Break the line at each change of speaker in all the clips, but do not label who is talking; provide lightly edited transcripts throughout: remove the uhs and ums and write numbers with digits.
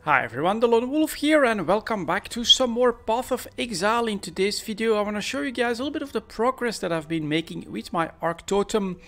Hi everyone, delonewolf here and welcome back to some more Path of Exile. In today's video I want to show you guys a little bit of the progress that I've been making with my Arc Totem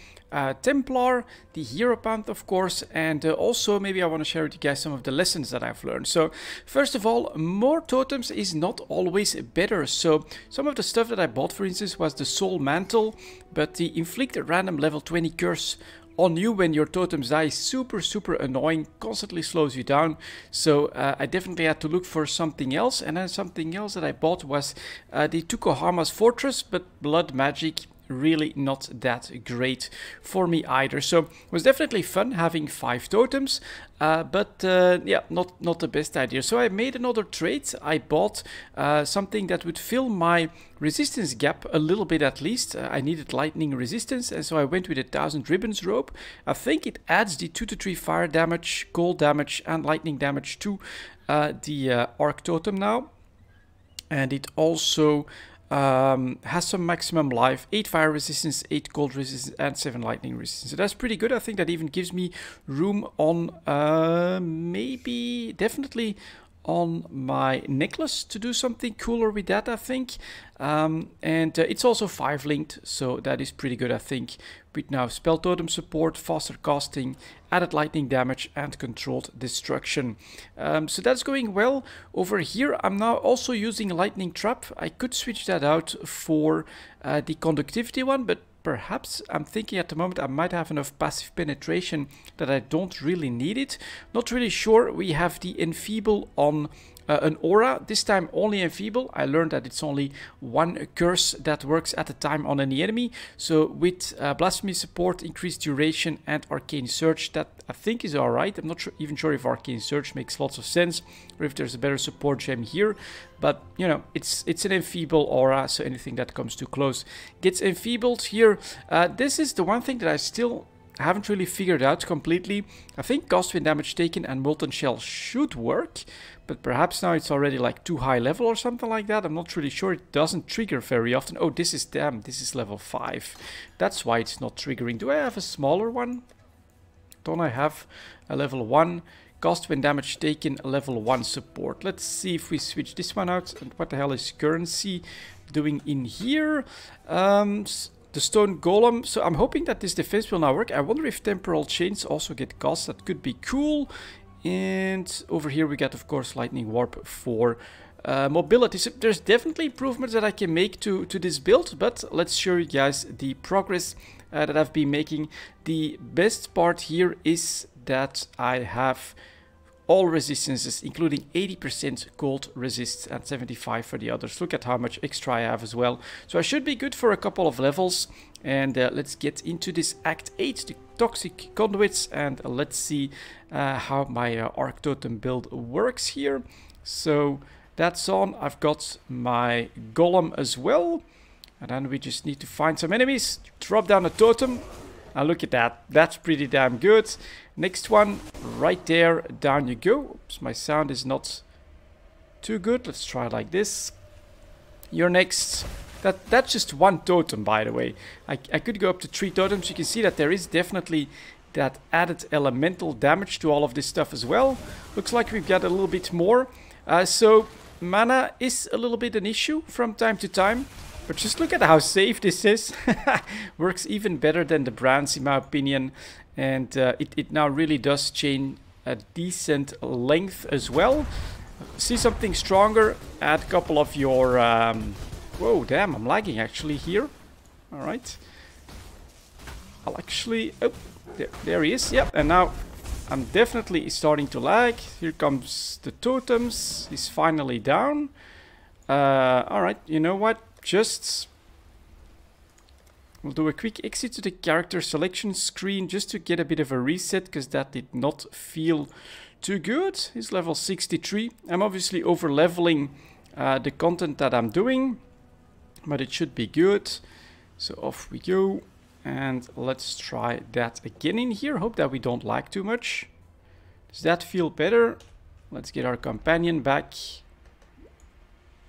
Templar, the Hero Pant of course, and also maybe I want to share with you guys some of the lessons that I've learned. So first of all, more totems is not always better. So some of the stuff that I bought, for instance, was the Soul Mantle, but the inflict a random level 20 curse on you when your totems die is super annoying, constantly slows you down. So I definitely had to look for something else, and then something else that I bought was the Tukohama's Fortress, but blood magic really not that great for me either. So it was definitely fun having 5 totems, but yeah, not the best idea. So I made another trade. I bought something that would fill my resistance gap a little bit at least. I needed lightning resistance, and so I went with a 1000 ribbons rope. I think it adds the 2 to 3 fire damage, cold damage and lightning damage to the Arc Totem now, and it also has some maximum life, 8 fire resistance, 8 cold resistance and 7 lightning resistance. So that's pretty good. I think that even gives me room on maybe definitely on my necklace to do something cooler with that, I think. And it's also 5 linked, so that is pretty good, I think. With now spell totem support, faster casting, added lightning damage and controlled destruction. So that's going well. Over here I'm now also using lightning trap. I could switch that out for the conductivity one, but perhaps I'm thinking at the moment I might have enough passive penetration that I don't really need it. Not really sure. We have the enfeeble on an aura, this time only enfeeble. I learned that it's only one curse that works at a time on any enemy. So with blasphemy support, increased duration and arcane surge, that I think is alright. I'm not even sure if arcane surge makes lots of sense or if there's a better support gem here. But you know, it's an enfeeble aura, so anything that comes too close gets enfeebled here. This is the one thing that I still haven't really figured out completely. I think cost when damage taken and molten shell should work, but perhaps now it's already like too high level or something like that. I'm not really sure. It doesn't trigger very often. Oh, this is damn, this is level 5. That's why it's not triggering. Do I have a smaller one? Don't I have a level 1? Cost when damage taken, level 1 support. Let's see if we switch this one out. And what the hell is currency doing in here? The stone golem. So I'm hoping that this defense will now work. I wonder if temporal chains also get cost. That could be cool. And over here we get, of course, lightning warp for mobility. So there's definitely improvements that I can make to this build, but let's show you guys the progress that I've been making. The best part here is that I have all resistances, including 80% cold resist and 75 for the others. Look at how much extra I have as well. So I should be good for a couple of levels. And let's get into this Act 8, the Toxic Conduits, and let's see how my Arc Totem build works here. So that's on. I've got my Golem as well. And then we just need to find some enemies, drop down a totem. Now look at that, that's pretty damn good. Next one, right there, down you go. Oops, my sound is not too good. Let's try like this. You're next. That's just one totem, by the way. I could go up to 3 totems. You can see that there is definitely that added elemental damage to all of this stuff as well. Looks like we've got a little bit more. So mana is a little bit an issue from time to time. But just look at how safe this is. Works even better than the brands in my opinion. And it now really does chain a decent length as well. See something stronger, add a couple of your... whoa, damn, I'm lagging actually here. Alright. I'll actually... oh, there he is. Yep, and now I'm definitely starting to lag. Here comes the totems. He's finally down. Alright, you know what? Just... we'll do a quick exit to the character selection screen just to get a bit of a reset, because that did not feel too good. He's level 63. I'm obviously over leveling the content that I'm doing, but it should be good. So off we go, and let's try that again in here. Hope that we don't lag too much. Does that feel better? Let's get our companion back.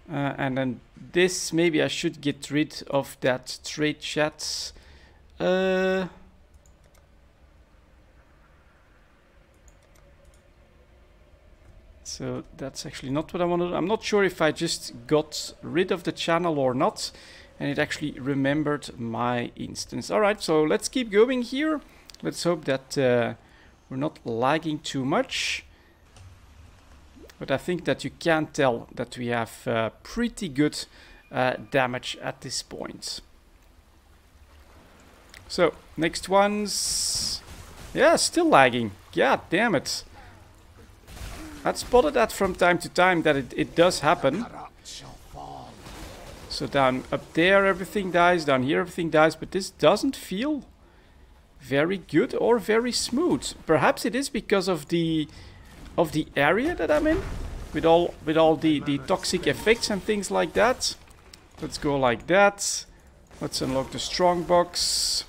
And then this, maybe I should get rid of that trade chat. So that's actually not what I wanted. I'm not sure if I just got rid of the channel or not, and it actually remembered my instance. Alright, so let's keep going here. Let's hope that we're not lagging too much. But I think that you can tell that we have pretty good damage at this point. So, next one's... yeah, still lagging. God damn it. I'd spotted that from time to time, that it does happen. So down up there everything dies, down here everything dies, but this doesn't feel very good or very smooth. Perhaps it is because of the area that I'm in, with all the toxic effects and things like that. Let's go like that. Let's unlock the strong box.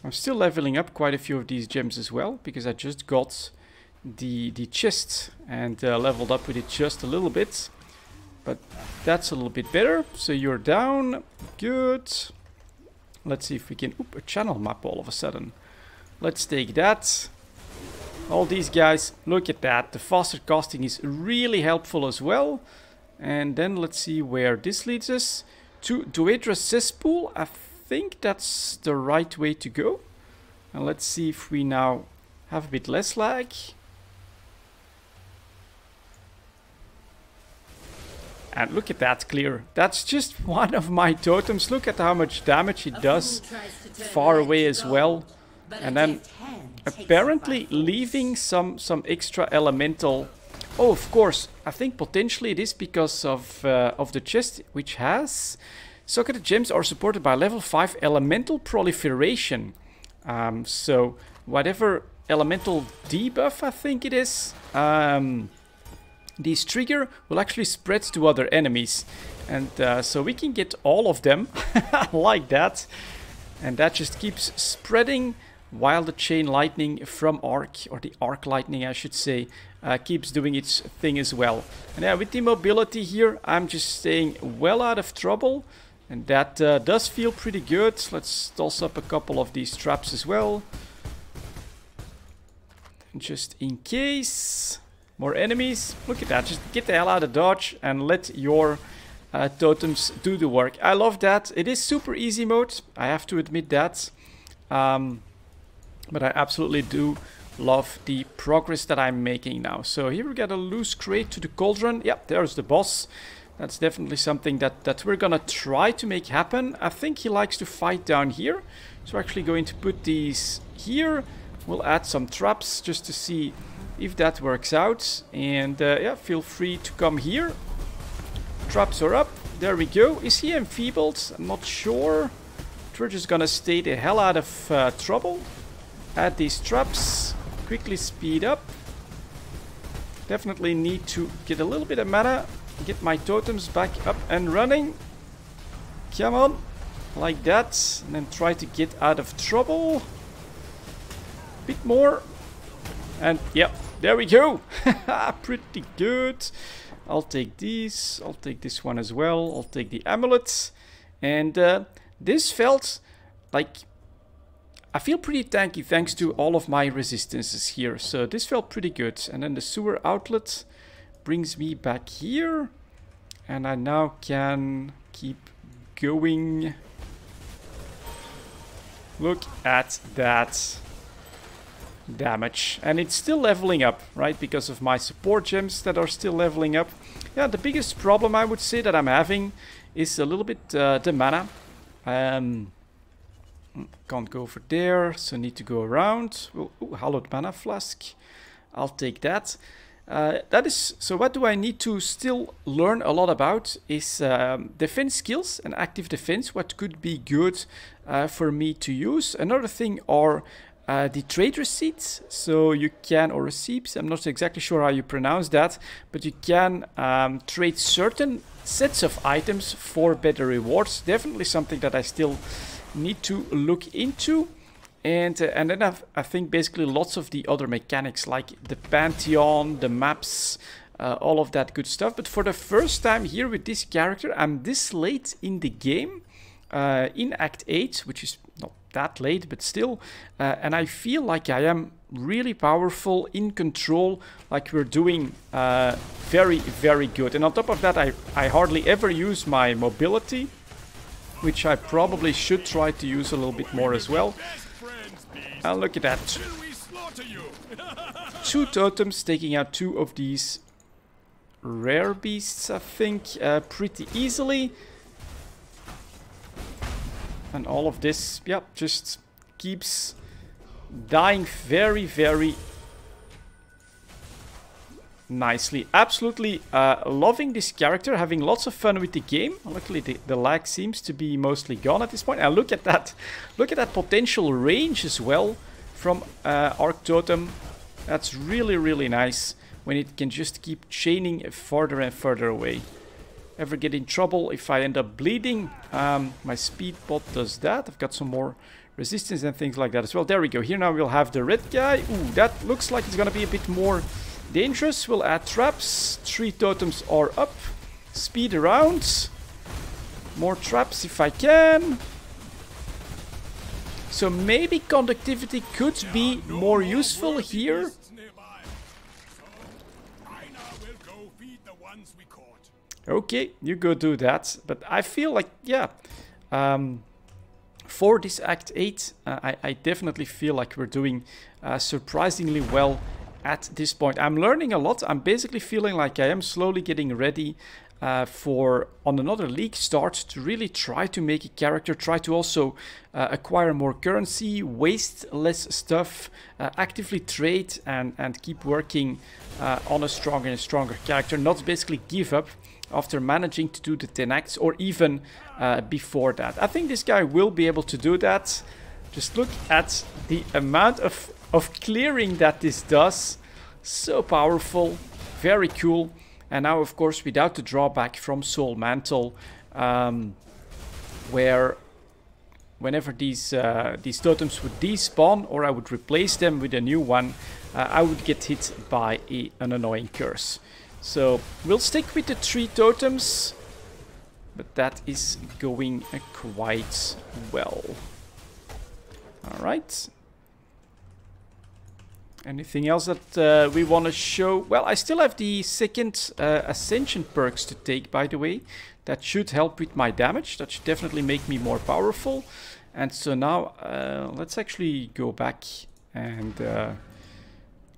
I'm still leveling up quite a few of these gems as well, because I just got the chest and leveled up with it just a little bit. But that's a little bit better. So you're down. Good. Let's see if we can... oop, a channel map all of a sudden. Let's take that. All these guys, look at that. The faster casting is really helpful as well. And then let's see where this leads us. To Duedra's cesspool. I think that's the right way to go. And let's see if we now have a bit less lag. And look at that clear. That's just one of my totems. Look at how much damage it does far away as well. And then apparently leaving some extra elemental. Oh, of course. I think potentially it is because of the chest, which has... socketed gems are supported by level 5 elemental proliferation. So whatever elemental debuff I think it is... these trigger will actually spread to other enemies. And so we can get all of them like that. And that just keeps spreading while the chain lightning from arc, or the arc lightning I should say, keeps doing its thing as well. And yeah, with the mobility here, I'm just staying well out of trouble. And that does feel pretty good. Let's toss up a couple of these traps as well. And just in case... more enemies. Look at that. Just get the hell out of dodge and let your totems do the work. I love that. It is super easy mode. I have to admit that. But I absolutely do love the progress that I'm making now. So here we got a loose crate to the cauldron. Yep, there's the boss. That's definitely something that we're gonna try to make happen. I think he likes to fight down here. So we're actually going to put these here. We'll add some traps just to see if that works out. And yeah, feel free to come here. Traps are up. There we go. Is he enfeebled? I'm not sure. We're just gonna stay the hell out of trouble. Add these traps. Quickly speed up. Definitely need to get a little bit of mana. Get my totems back up and running. Come on. Like that. And then try to get out of trouble. Bit more. And yeah, there we go. Pretty good. I'll take these. I'll take this one as well. I'll take the amulets. And this felt like... I feel pretty tanky thanks to all of my resistances here. So this felt pretty good. And then the sewer outlet brings me back here. And I now can keep going. Look at that damage. And it's still leveling up, right? Because of my support gems that are still leveling up. Yeah, the biggest problem I would say that I'm having is a little bit the mana. Can't go over there, so need to go around. Ooh, hallowed mana flask. I'll take that. That is, so what do I need to still learn a lot about is defense skills and active defense. What could be good for me to use. Another thing are the trade receipts. So you can, or receipts, I'm not exactly sure how you pronounce that, but you can trade certain sets of items for better rewards. Definitely something that I still need to look into. And then I think basically lots of the other mechanics like the Pantheon, the maps, all of that good stuff. But for the first time here with this character, I'm this late in the game, in Act 8, which is not that late, but still. And I feel like I am really powerful, in control, like we're doing very, very good. And on top of that, I hardly ever use my mobility, which I probably should try to use a little bit more as well. And look at that. 2 totems taking out 2 of these rare beasts, I think, pretty easily. And all of this, yeah, just keeps dying very, very nicely. Absolutely loving this character, having lots of fun with the game. Luckily, the lag seems to be mostly gone at this point. And look at that. Look at that potential range as well from Arc Totem. That's really, really nice when it can just keep chaining further and further away. Ever get in trouble if I end up bleeding? My speed bot does that. I've got some more resistance and things like that as well. There we go. Here now we'll have the red guy. Ooh, that looks like it's gonna be a bit more dangerous. We'll add traps. 3 totems are up. Speed around. More traps if I can. So maybe conductivity could be more useful here. Okay, you go do that. But I feel like, yeah, for this Act 8, I definitely feel like we're doing surprisingly well at this point. I'm learning a lot. I'm basically feeling like I am slowly getting ready for, on another league start, to really try to make a character, try to also acquire more currency, waste less stuff, actively trade and keep working on a stronger and stronger character, not basically give up after managing to do the 10 acts or even before that. I think this guy will be able to do that. Just look at the amount of clearing that this does. So powerful, very cool. And now, of course, without the drawback from Soul Mantle, where whenever these totems would despawn or I would replace them with a new one, I would get hit by an annoying curse. So we'll stick with the 3 totems, but that is going quite well. All right. Anything else that we want to show? Well, I still have the second Ascension perks to take, by the way. That should help with my damage. That should definitely make me more powerful. And so now let's actually go back and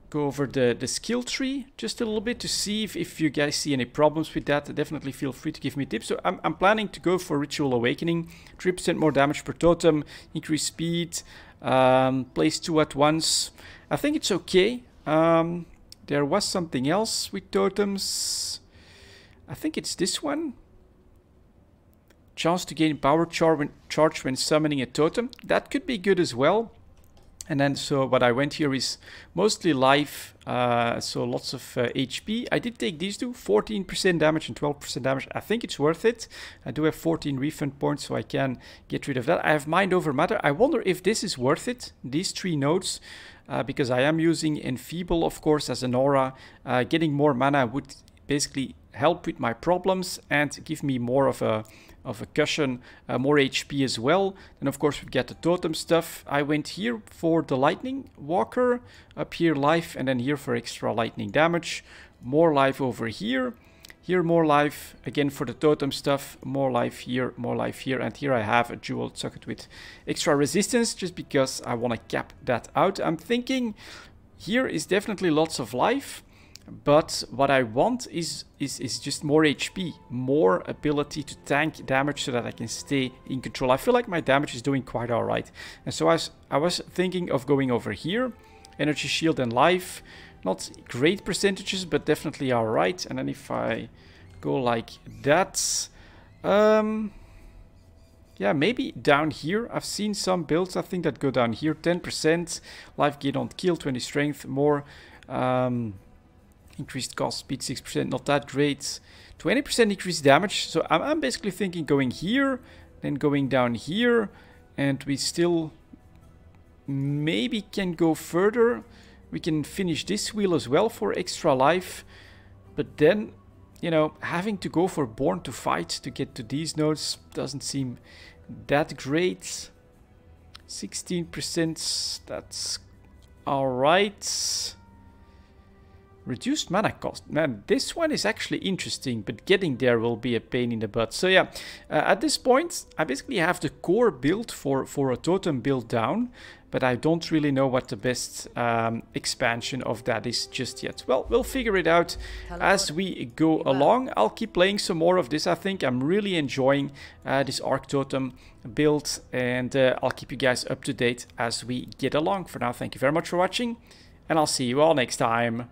go over the skill tree just a little bit to see if you guys see any problems with that. Definitely feel free to give me tips. So I'm planning to go for Ritual Awakening. 3% more damage per totem, increased speed, place 2 at once. I think it's okay. There was something else with totems. I think it's this one. Chance to gain power charge when summoning a totem. That could be good as well. And then so what I went here is mostly life, so lots of HP. I did take these two, 14% damage and 12% damage. I think it's worth it. I do have 14 refund points, so I can get rid of that. I have Mind Over Matter. I wonder if this is worth it, these 3 nodes, because I am using Enfeeble, of course, as an aura. Getting more mana would basically help with my problems and give me more of a cushion, more HP as well. And of course we get the totem stuff. I went here for the lightning walker, up here life, and then here for extra lightning damage. More life over here. Here more life again for the totem stuff. More life here, and here I have a jewel socket with extra resistance just because I want to cap that out. I'm thinking here is definitely lots of life. But what I want is just more HP, more ability to tank damage so that I can stay in control. I feel like my damage is doing quite alright. And so I was thinking of going over here. Energy shield and life. Not great percentages, but definitely alright. And then if I go like that... yeah, maybe down here. I've seen some builds, I think, that go down here. 10% life gain on kill, 20 strength, more... increased cost, speed 6%, not that great. 20% increased damage. So I'm basically thinking going here, then going down here, and we still maybe can go further. We can finish this wheel as well for extra life. But then, you know, having to go for Born to Fight to get to these nodes doesn't seem that great. 16%, that's alright. Reduced mana cost. Man, this one is actually interesting, but getting there will be a pain in the butt. So yeah, at this point, I basically have the core build for a totem build down, but I don't really know what the best expansion of that is just yet. Well, we'll figure it out as we go along. I'll keep playing some more of this. I think I'm really enjoying this Arc Totem build, and I'll keep you guys up to date as we get along. For now, thank you very much for watching, and I'll see you all next time.